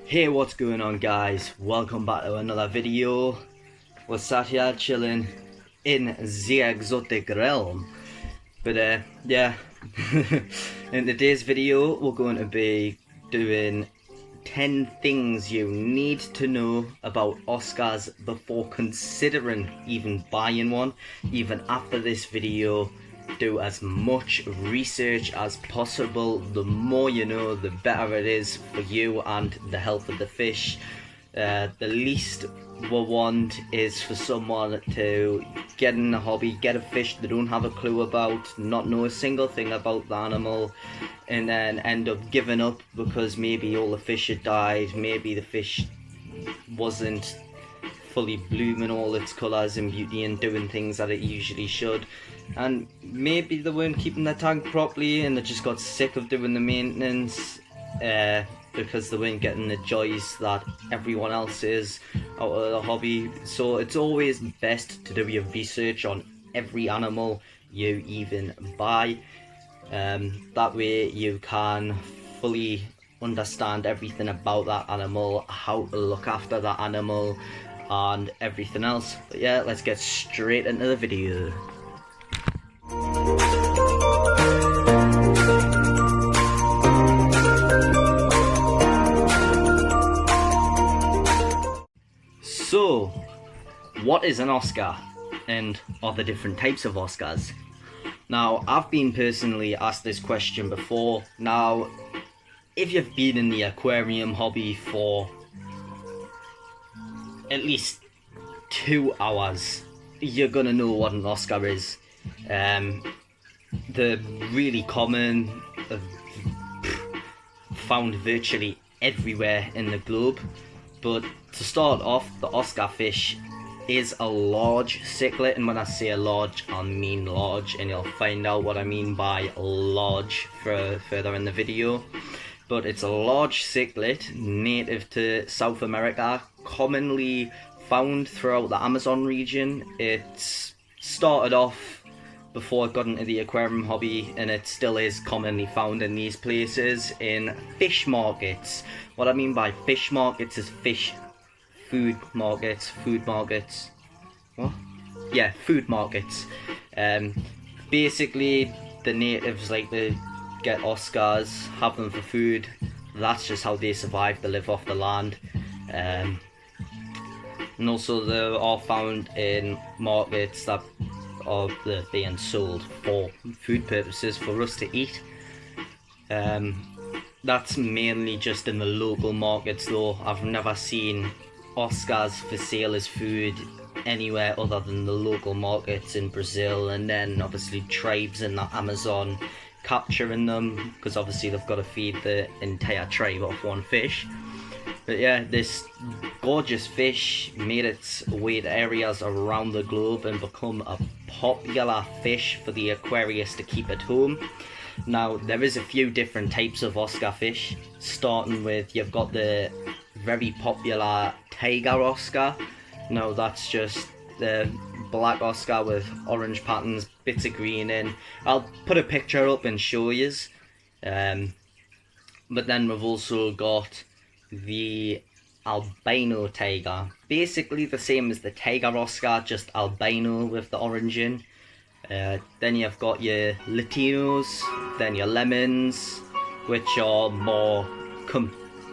Hey, what's going on, guys? Welcome back to another video. We're sat here chilling in the exotic realm. But yeah, in today's video we're going to be doing 10 things you need to know about Oscars before considering even buying one. Even after this video, do as much research as possible. The more you know, the better it is for you and the health of the fish. The least we want is for someone to get in the hobby, get a fish they don't have a clue about, not know a single thing about the animal, and then end up giving up because maybe all the fish had died, maybe the fish wasn't fully blooming all its colours and beauty and doing things that it usually should, and maybe they weren't keeping the tank properly and they just got sick of doing the maintenance because they weren't getting the joys that everyone else is out of the hobby. So it's always best to do your research on every animal you even buy. That way you can fully understand everything about that animal, how to look after that animal and everything else. But yeah, let's get straight into the video. So, what is an Oscar, and are there different types of Oscars? Now, I've been personally asked this question before. Now, if you've been in the aquarium hobby for at least 2 hours, you're gonna know what an Oscar is. They're really common, found virtually everywhere in the globe. But to start off, the Oscar fish is a large cichlid, and when I say large, I mean large, and you'll find out what I mean by large further in the video. But it's a large cichlid native to South America, commonly found throughout the Amazon region. It started off before it got into the aquarium hobby, and it still is commonly found in these places in fish markets. What I mean by fish markets is food markets. What? Yeah, food markets. Basically, the natives like to get Oscars, have them for food. That's just how they survive. They live off the land. And also they are found in markets that are being sold for food purposes for us to eat. That's mainly just in the local markets though. I've never seen Oscars for sale as food anywhere other than the local markets in Brazil, and then obviously tribes in the Amazon capturing them, because obviously they've got to feed the entire tribe off one fish. But yeah, this gorgeous fish made its way to areas around the globe and become a popular fish for the aquarius to keep at home. Now, there is a few different types of Oscar fish, starting with, you've got the very popular tiger Oscar. Now, that's just the black Oscar with orange patterns, bits of green in. I'll put a picture up and show yous. But then we've also got the albino tiger, basically the same as the tiger Oscar, just albino with the orange in. Then you've got your Latinos, then your lemons, which are more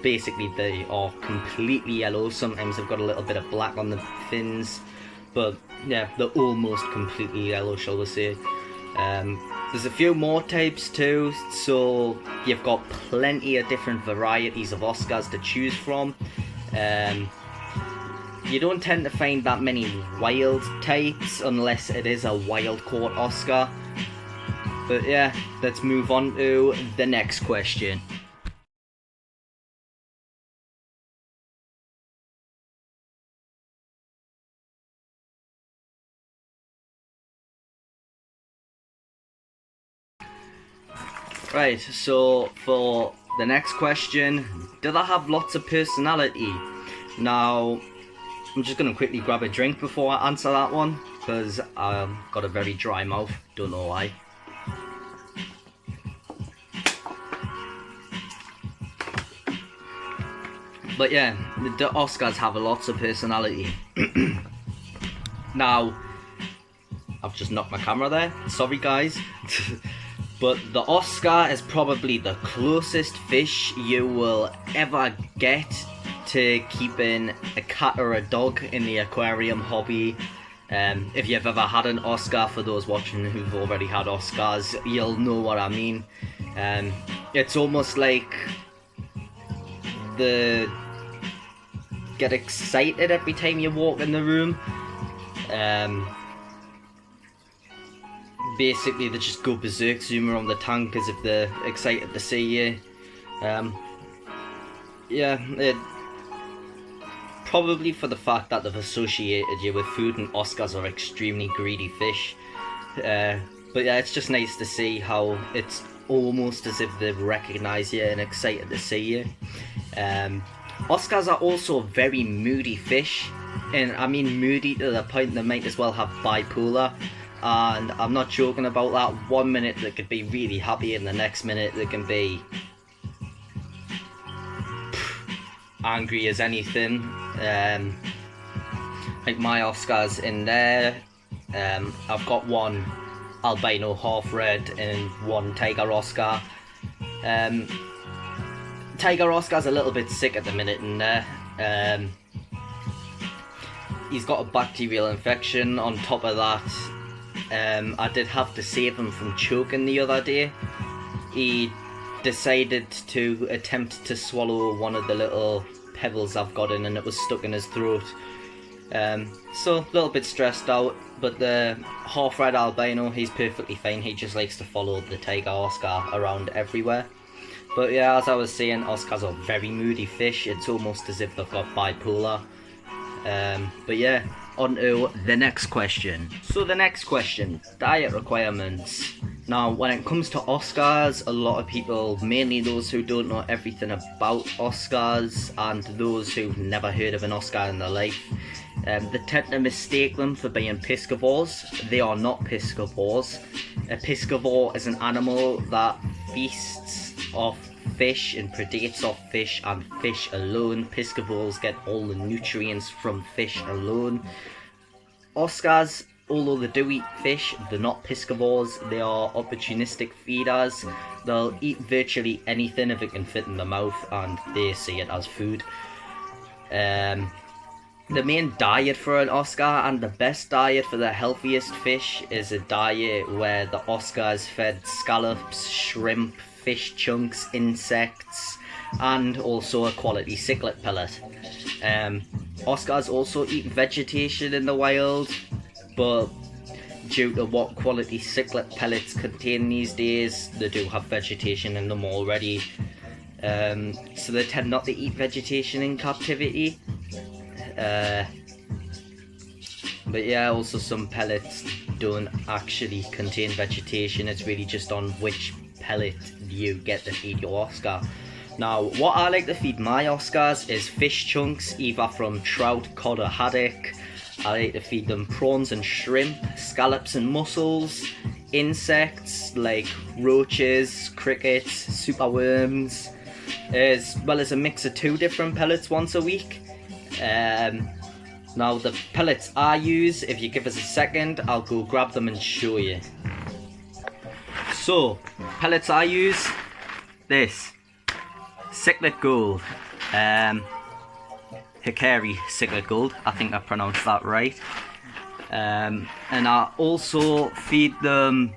basically they are completely yellow. Sometimes they've got a little bit of black on the fins, but yeah, they're almost completely yellow, shall we say. There's a few more types too, so you've got plenty of different varieties of Oscars to choose from. You don't tend to find that many wild types unless it is a wild caught Oscar. But yeah, let's move on to the next question. Right, so for the next question, do they have lots of personality? Now, I'm just going to quickly grab a drink before I answer that one, because I've got a very dry mouth, don't know why. But yeah, the Oscars have lots of personality. Now, I've just knocked my camera there, sorry guys. But the Oscar is probably the closest fish you will ever get to keeping a cat or a dog in the aquarium hobby. If you've ever had an Oscar, for those watching who've already had Oscars, you'll know what I mean. It's almost like they get excited every time you walk in the room. Basically, they just go berserk, zoom around the tank as if they're excited to see you. Yeah, probably for the fact that they've associated you with food, and Oscars are extremely greedy fish. But yeah, it's just nice to see how it's almost as if they recognise you and excited to see you. Oscars are also very moody fish, and I mean moody to the point they might as well have bipolar. And I'm not joking about that. 1 minute they could be really happy, and the next minute they can be angry as anything. Like my Oscars in there, I've got one albino half red and one tiger Oscar. Tiger Oscar's a little bit sick at the minute in there. He's got a bacterial infection. On top of that, I did have to save him from choking the other day. He decided to attempt to swallow one of the little pebbles I've got in, and it was stuck in his throat. So a little bit stressed out, but the half red albino, he's perfectly fine. He just likes to follow the tiger Oscar around everywhere. But yeah, as I was saying, Oscars are very moody fish. It's almost as if they've got bipolar. But yeah, on to the next question. So the next question, diet requirements. Now, when it comes to Oscars, a lot of people, mainly those who don't know everything about Oscars and those who've never heard of an Oscar in their life, they tend to mistake them for being piscivores. They are not piscivores. A piscivore is an animal that feasts off fish and predates off fish and fish alone. Piscivores get all the nutrients from fish alone. Oscars, although they do eat fish, they're not piscivores. They are opportunistic feeders. They'll eat virtually anything if it can fit in their mouth, and they see it as food. The main diet for an Oscar, and the best diet for the healthiest fish, is a diet where the Oscar is fed scallops, shrimp, fish chunks, insects, and also a quality cichlid pellet. Oscars also eat vegetation in the wild, but due to what quality cichlid pellets contain these days, they do have vegetation in them already. So they tend not to eat vegetation in captivity. But yeah, also some pellets don't actually contain vegetation. It's really just on which pellet you get to feed your Oscar. Now, what I like to feed my Oscars is fish chunks, either from trout, cod or haddock. I like to feed them prawns and shrimp, scallops and mussels, insects like roaches, crickets, superworms, as well as a mix of 2 different pellets once a week. Now the pellets I use, if you give us a second, I'll go grab them and show you. So, pellets I use, this, Cichlid Gold, Hikari Cichlid Gold, I think I pronounced that right. And I also feed them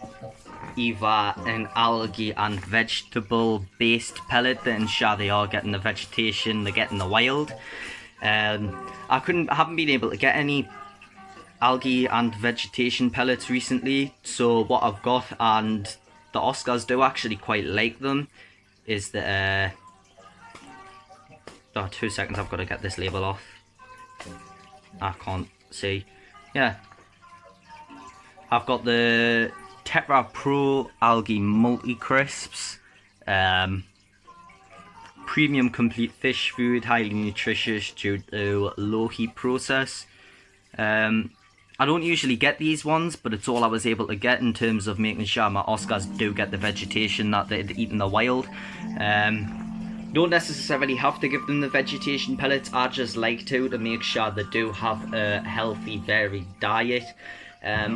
either an algae and vegetable based pellet to ensure they are getting the vegetation they get in the wild. I haven't been able to get any algae and vegetation pellets recently, so what I've got, and the Oscars do actually quite like them, is the 2 seconds, I've got to get this label off. I can't see. Yeah, I've got the Tetra Pro Algae Multi Crisps. Premium complete fish food, highly nutritious due to low heat process. I don't usually get these ones, but it's all I was able to get in terms of making sure my Oscars do get the vegetation that they eat in the wild. The don't necessarily have to give them the vegetation pellets. I just like to make sure they do have a healthy, varied diet.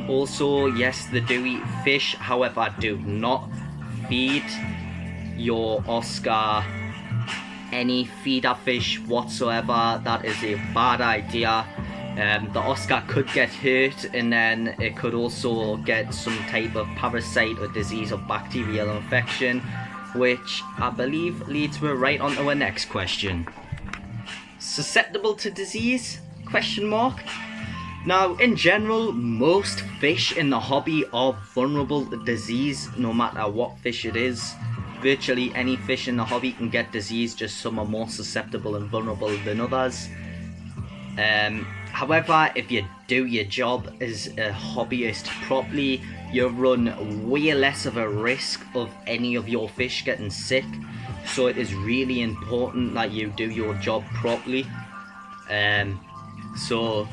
Also, yes, they do eat fish. However, do not feed your Oscar any feeder fish whatsoever. That is a bad idea. The Oscar could get hurt, and then it could also get some type of parasite or disease or bacterial infection, which I believe leads me right on to our next question. Susceptible to disease? Question mark. Now, in general, most fish in the hobby are vulnerable to disease, no matter what fish it is. Virtually any fish in the hobby can get disease, just some are more susceptible and vulnerable than others. However, if you do your job as a hobbyist properly, you run way less of a risk of any of your fish getting sick. So it is really important that you do your job properly. So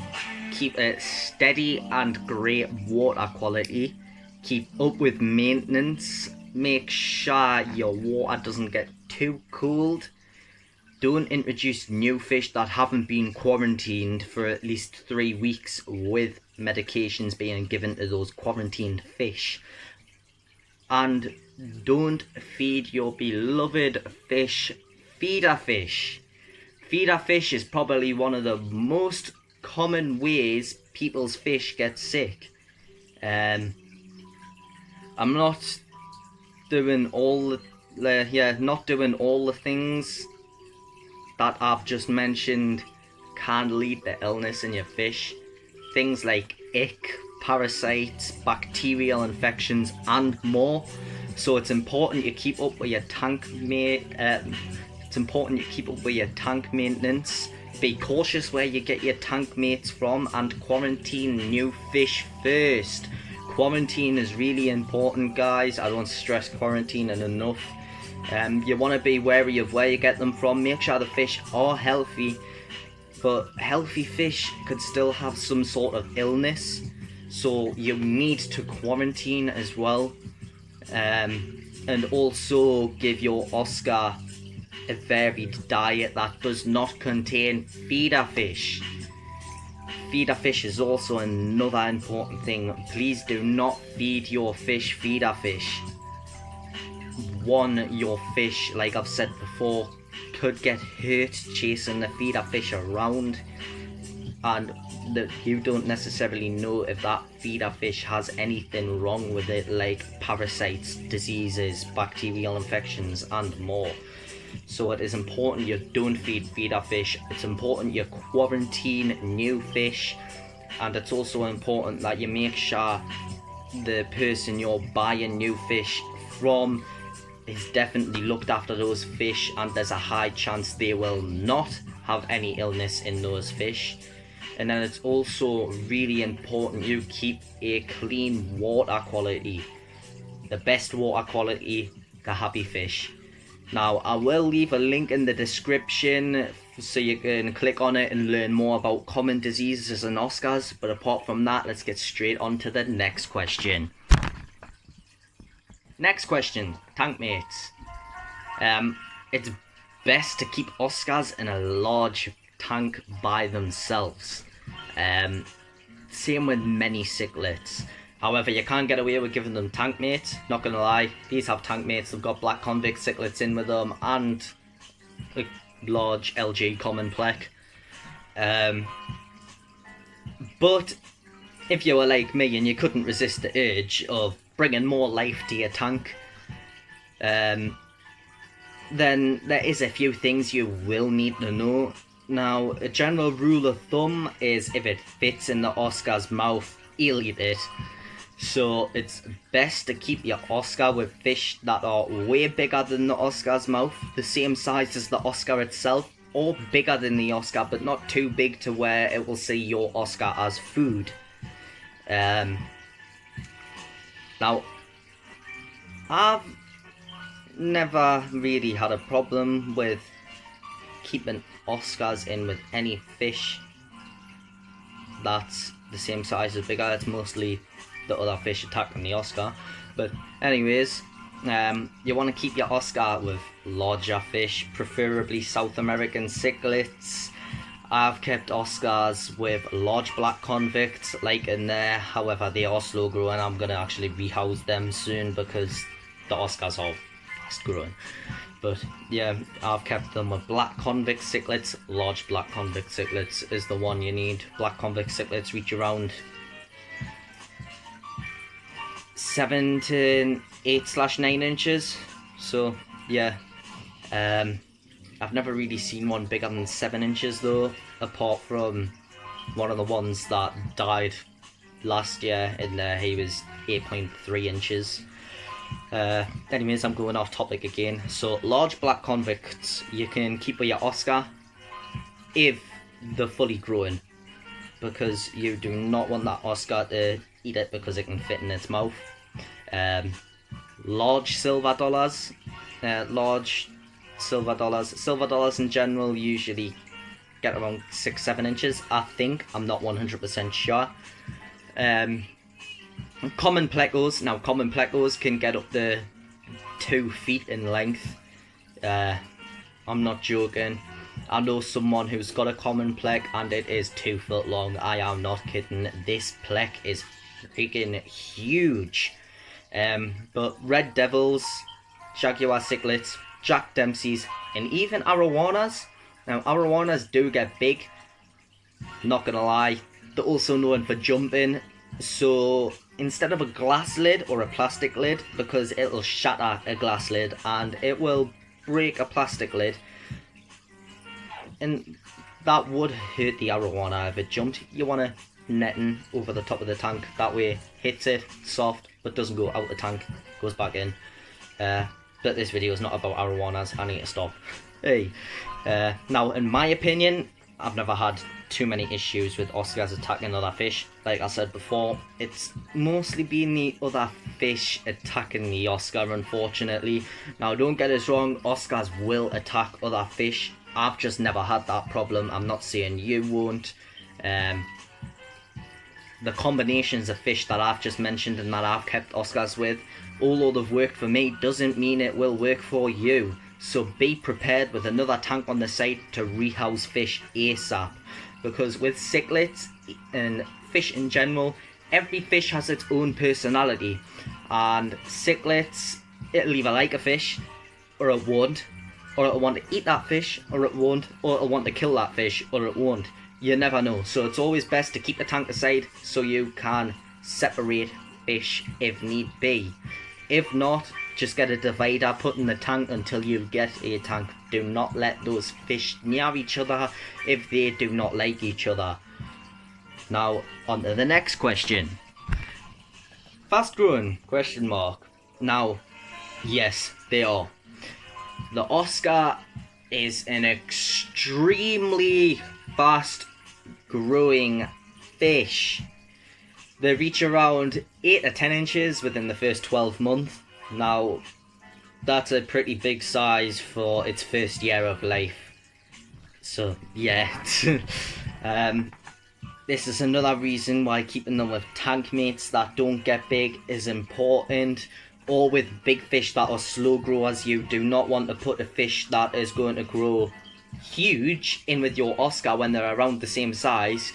keep a steady and great water quality. Keep up with maintenance. Make sure your water doesn't get too cold. Don't introduce new fish that haven't been quarantined for at least 3 weeks with medications being given to those quarantined fish. And don't feed your beloved fish feeder fish. Feeder fish is probably one of the most common ways people's fish get sick. I'm not doing all the things that I've just mentioned can lead to illness in your fish. Things like ick, parasites, bacterial infections, and more. So it's important you keep up with your tank maintenance. Be cautious where you get your tank mates from, and quarantine new fish first. Quarantine is really important, guys. I don't stress quarantining enough. You want to be wary of where you get them from. Make sure the fish are healthy, but healthy fish could still have some sort of illness, so you need to quarantine as well. And also give your Oscar a varied diet that does not contain feeder fish. Feeder fish is also another important thing. Please do not feed your fish feeder fish. Your fish, like I've said before, could get hurt chasing the feeder fish around, and you don't necessarily know if that feeder fish has anything wrong with it, like parasites, diseases, bacterial infections, and more. So it is important you don't feed feeder fish. It's important you quarantine new fish, and it's also important that you make sure the person you're buying new fish from is definitely looked after those fish, and there's a high chance they will not have any illness in those fish. And then it's also really important you keep a clean water quality. The best water quality, the happy fish. Now, I will leave a link in the description so you can click on it and learn more about common diseases and Oscars. But apart from that, let's get straight on to the next question. Next question, tank mates. It's best to keep Oscars in a large tank by themselves. Same with many cichlids. However, you can't get away with giving them tank mates. Not gonna lie, these have tank mates. They've got black convict cichlids in with them and a large LG common plec. But if you were like me and you couldn't resist the urge of bringing more life to your tank, then there is a few things you will need to know. Now, a general rule of thumb is if it fits in the Oscar's mouth, he'll eat it. So it's best to keep your Oscar with fish that are way bigger than the Oscar's mouth, the same size as the Oscar itself, or bigger than the Oscar, but not too big to where it will see your Oscar as food. Now, I've never really had a problem with keeping Oscars in with any fish that's the same size as bigger. It's mostly the other fish attacking the Oscar. But anyways, You want to keep your Oscar with larger fish, preferably South American cichlids. I've kept Oscars with large black convicts like in there, however they are slow growing. I'm going to actually rehouse them soon because the Oscars are fast growing. But yeah, I've kept them with black convict cichlids. Large black convict cichlids is the one you need. Black convict cichlids reach around 7 to 8/9 inches. So yeah, I've never really seen one bigger than 7 inches though, apart from one of the ones that died last year in there. He was 8.3 inches. Anyways, I'm going off topic again. So large black convicts you can keep with your Oscar if they're fully grown, because you do not want that Oscar to eat it because it can fit in its mouth. Large silver dollars in general usually get around 6-7 inches, I think. I'm not 100% sure. Common plecos. Now common plecos can get up to 2 feet in length. I'm not joking. I know someone who's got a common plec and it is 2 foot long. I am not kidding. This plec is freaking huge. But red devils, jaguar cichlids, jack dempseys, and even arowanas. Now arowanas do get big, not gonna lie. They're also known for jumping, so instead of a glass lid or a plastic lid, because it'll shatter a glass lid and it will break a plastic lid, and that would hurt the arowana if it jumped. You want a netting over the top of the tank, that way hits it soft but doesn't go out the tank, goes back in. But this video is not about arowanas. I need to stop. Hey, now in my opinion, I've never had too many issues with Oscars attacking other fish. Like I said before, it's mostly been the other fish attacking the Oscar, unfortunately. Now don't get us wrong, Oscars will attack other fish. I've just never had that problem. I'm not saying you won't. The combinations of fish that I've just mentioned and that I've kept Oscars with, although they've worked for me, doesn't mean it will work for you. So be prepared with another tank on the side to rehouse fish ASAP. Because with cichlids and fish in general, every fish has its own personality. And cichlids, it'll either like a fish, or it won't. Or it'll want to eat that fish, or it won't. Or it'll want to kill that fish, or it won't. You never know. So it's always best to keep the tank aside so you can separate fish if need be. If not, just get a divider put in the tank until you get a tank. Do not let those fish near each other if they do not like each other. Now, on to the next question. Fast growing? Question mark. Now, yes, they are. The Oscar is an extremely fast growing fish. They reach around 8 to 10 inches within the first 12 months. Now, that's a pretty big size for its first year of life. So, yeah. This is another reason why keeping them with tank mates that don't get big is important. Or with big fish that are slow growers. You do not want to put a fish that is going to grow huge in with your Oscar when they're around the same size,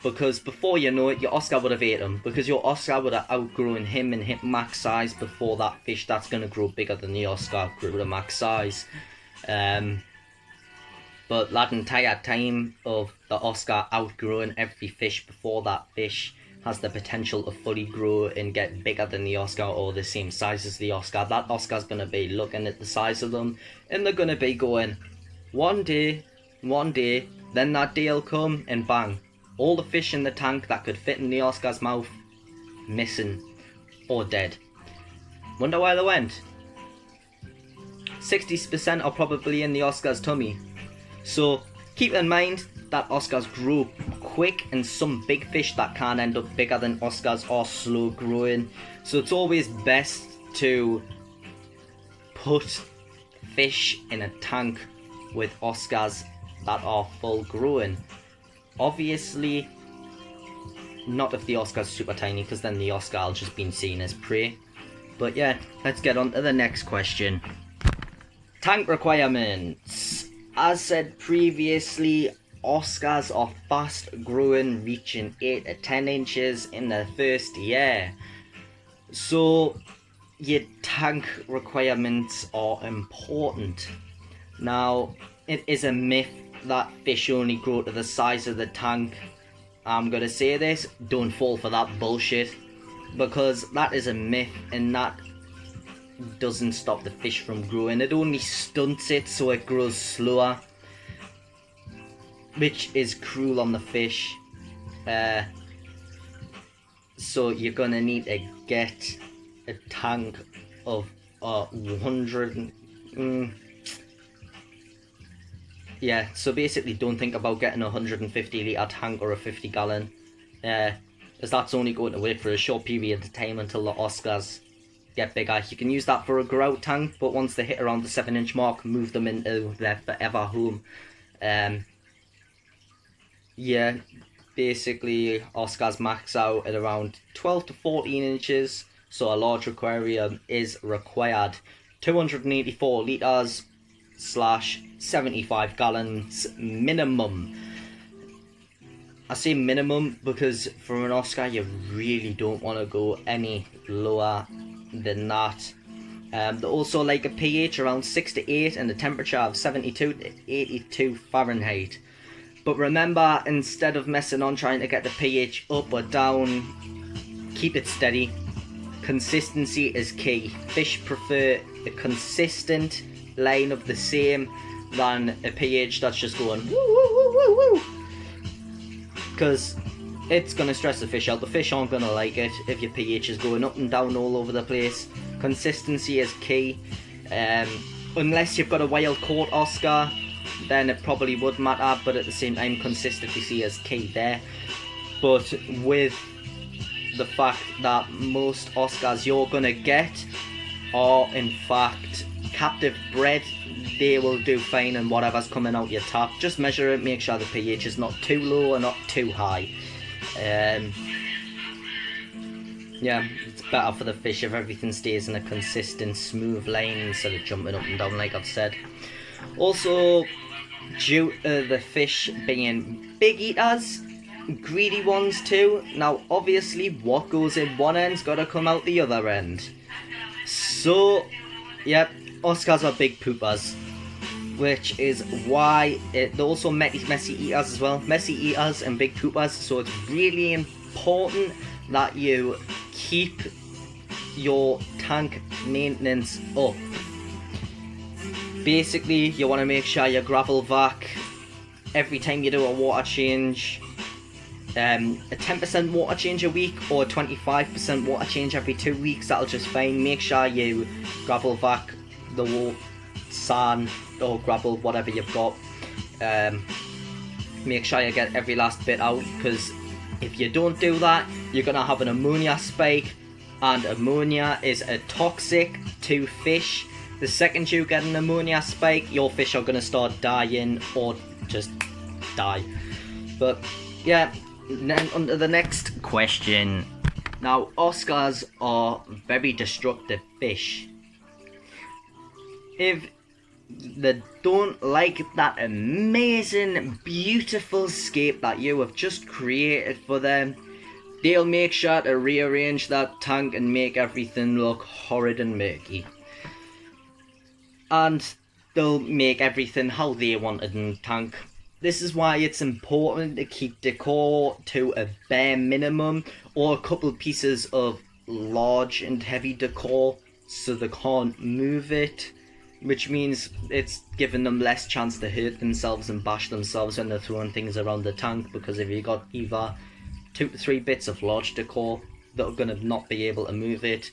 because before you know it, your Oscar would have ate him, because your Oscar would have outgrown him and hit max size before that fish that's going to grow bigger than the Oscar grew to max size. But that entire time of the Oscar outgrowing every fish before that fish has the potential to fully grow and get bigger than the Oscar or the same size as the Oscar, that Oscar's going to be looking at the size of them and they're going to be going, one day, then that day will come and bang, all the fish in the tank that could fit in the Oscar's mouth, missing or dead. Wonder why they went? 60% are probably in the Oscar's tummy. So keep in mind that Oscars grow quick and some big fish that can end up bigger than Oscars are slow growing. So it's always best to put fish in a tank with Oscars that are full grown. Obviously not if the Oscar's super tiny, because then the Oscar will just be seen as prey. But yeah, let's get on to the next question. Tank requirements. As said previously, Oscars are fast growing, reaching 8 to 10 inches in their first year. So your tank requirements are important. Now, it is a myth that fish only grow to the size of the tank. I'm gonna say this, don't fall for that bullshit, because that is a myth and that doesn't stop the fish from growing. It only stunts it so it grows slower, which is cruel on the fish. So you're gonna need to get a tank of 100. Yeah, so basically don't think about getting a 150 litre tank or a 50 gallon, as that's only going to work for a short period of time until the Oscars get bigger. You can use that for a grout tank, but once they hit around the 7-inch mark, move them into their forever home. Yeah, basically Oscars max out at around 12 to 14 inches, so a large aquarium is required. 284 litres / 75 gallons minimum. I say minimum because for an Oscar you really don't want to go any lower than that. They also like a pH around 6 to 8 and a temperature of 72 to 82 Fahrenheit. But remember, instead of messing on trying to get the pH up or down, keep it steady. Consistency is key. Fish prefer a consistent line of the same than a pH that's just going woo woo woo woo woo, because it's going to stress the fish out. The fish aren't going to like it if your pH is going up and down all over the place. Consistency is key. Unless you've got a wild caught Oscar, then it probably would matter, but at the same time consistency is key there. But with the fact that most Oscars you're going to get are in fact captive bred, they will do fine in whatever's coming out your tap. Just measure it, make sure the pH is not too low or not too high. Yeah, it's better for the fish if everything stays in a consistent smooth line instead of jumping up and down like I've said. Also, due to the fish being big eaters, greedy ones too, now obviously what goes in one end's got to come out the other end. So, yep, Oscars are big poopers, which is why they're also messy eaters as well. Messy eaters and big poopers, so it's really important that you keep your tank maintenance up. Basically, you want to make sure your gravel vac every time you do a water change, a 10% water change a week or a 25% water change every 2 weeks, that'll just fine. Make sure you gravel vac the whole sand or gravel, whatever you've got. Make sure you get every last bit out, because if you don't do that, you're going to have an ammonia spike, and ammonia is a toxic to fish. The second you get an ammonia spike, your fish are going to start dying or just die. But yeah, then on to the next question. Now, Oscars are very destructive fish. If they don't like that amazing, beautiful scape that you have just created for them, they'll make sure to rearrange that tank and make everything look horrid and murky. And they'll make everything how they want it in the tank. This is why it's important to keep decor to a bare minimum, or a couple pieces of large and heavy decor so they can't move it, which means it's giving them less chance to hurt themselves and bash themselves when they're throwing things around the tank, because if you got either 2 to 3 bits of large decor, that are going to not be able to move it.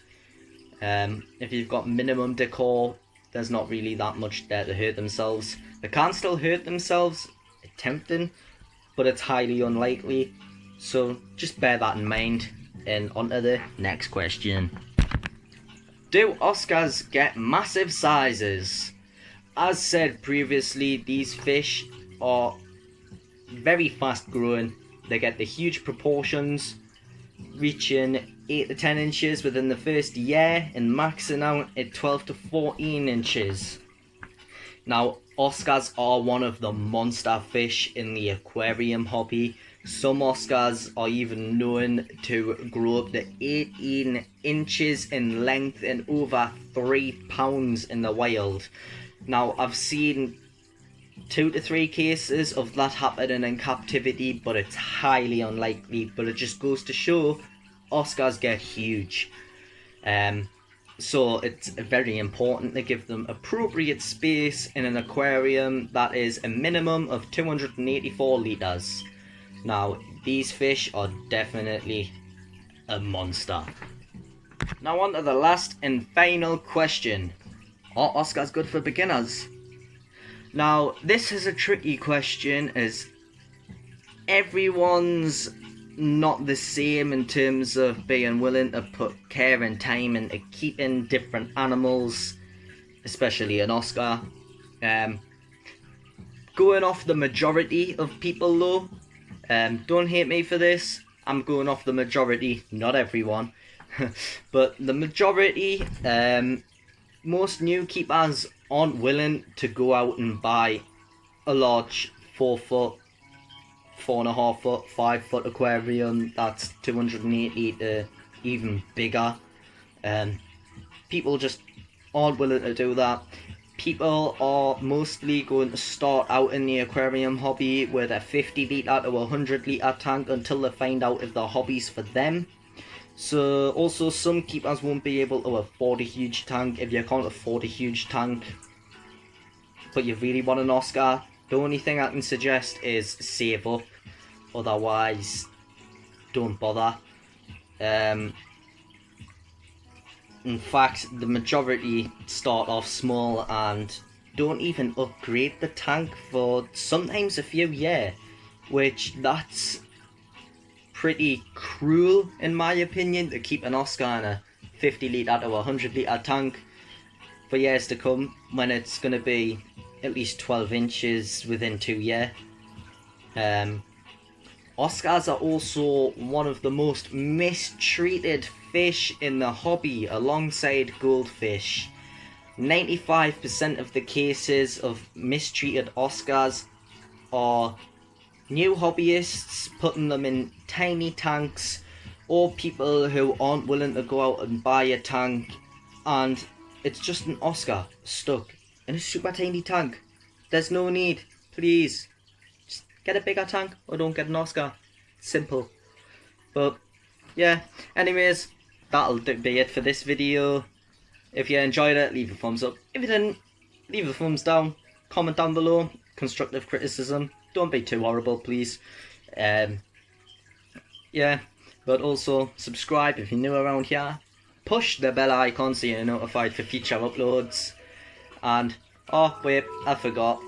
If you've got minimum decor, there's not really that much there to hurt themselves. They can still hurt themselves, attempting, but it's highly unlikely. So just bear that in mind. And on to the next question. Do Oscars get massive sizes? As said previously, these fish are very fast growing. They get the huge proportions. reaching 8 to 10 inches within the first year and maxing out at 12 to 14 inches. Now, Oscars are one of the monster fish in the aquarium hobby. Some Oscars are even known to grow up to 18 inches in length and over 3 pounds in the wild. Now, I've seen 2 to 3 cases of that happening in captivity, but it's highly unlikely. But it just goes to show Oscars get huge. So it's very important to give them appropriate space in an aquarium that is a minimum of 284 litres. Now, these fish are definitely a monster. Now on to the last and final question. Are Oscars good for beginners? Now, this is a tricky question as everyone's not the same in terms of being willing to put care and time into keeping different animals, especially an Oscar. Going off the majority of people though, don't hate me for this, I'm going off the majority, not everyone, but the majority, most new keepers aren't willing to go out and buy a large 4 foot, 4.5 foot, 5 foot aquarium that's 280 to even bigger. People just aren't willing to do that. People are mostly going to start out in the aquarium hobby with a 50 litre to 100 litre tank until they find out if the hobby's for them. So also some keepers won't be able to afford a huge tank. If you can't afford a huge tank but you really want an Oscar, the only thing I can suggest is save up. Otherwise, don't bother. In fact, the majority start off small and don't even upgrade the tank for sometimes a few years, which that's pretty cruel in my opinion, to keep an Oscar in a 50 litre to 100 litre tank for years to come when it's going to be at least 12 inches within 2 years. Oscars are also one of the most mistreated fish in the hobby alongside goldfish. 95% of the cases of mistreated Oscars are new hobbyists putting them in tiny tanks, or people who aren't willing to go out and buy a tank and it's just an Oscar stuck in a super tiny tank. There's no need, please. Get a bigger tank or don't get an Oscar. Simple. But yeah, anyways, that'll be it for this video. If you enjoyed it, leave a thumbs up. If you didn't, leave a thumbs down. Comment down below. Constructive criticism. Don't be too horrible, please. Yeah, but also subscribe if you're new around here. Push the bell icon so you're notified for future uploads. And, oh wait, I forgot.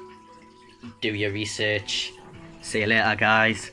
Do your research. See you later, guys.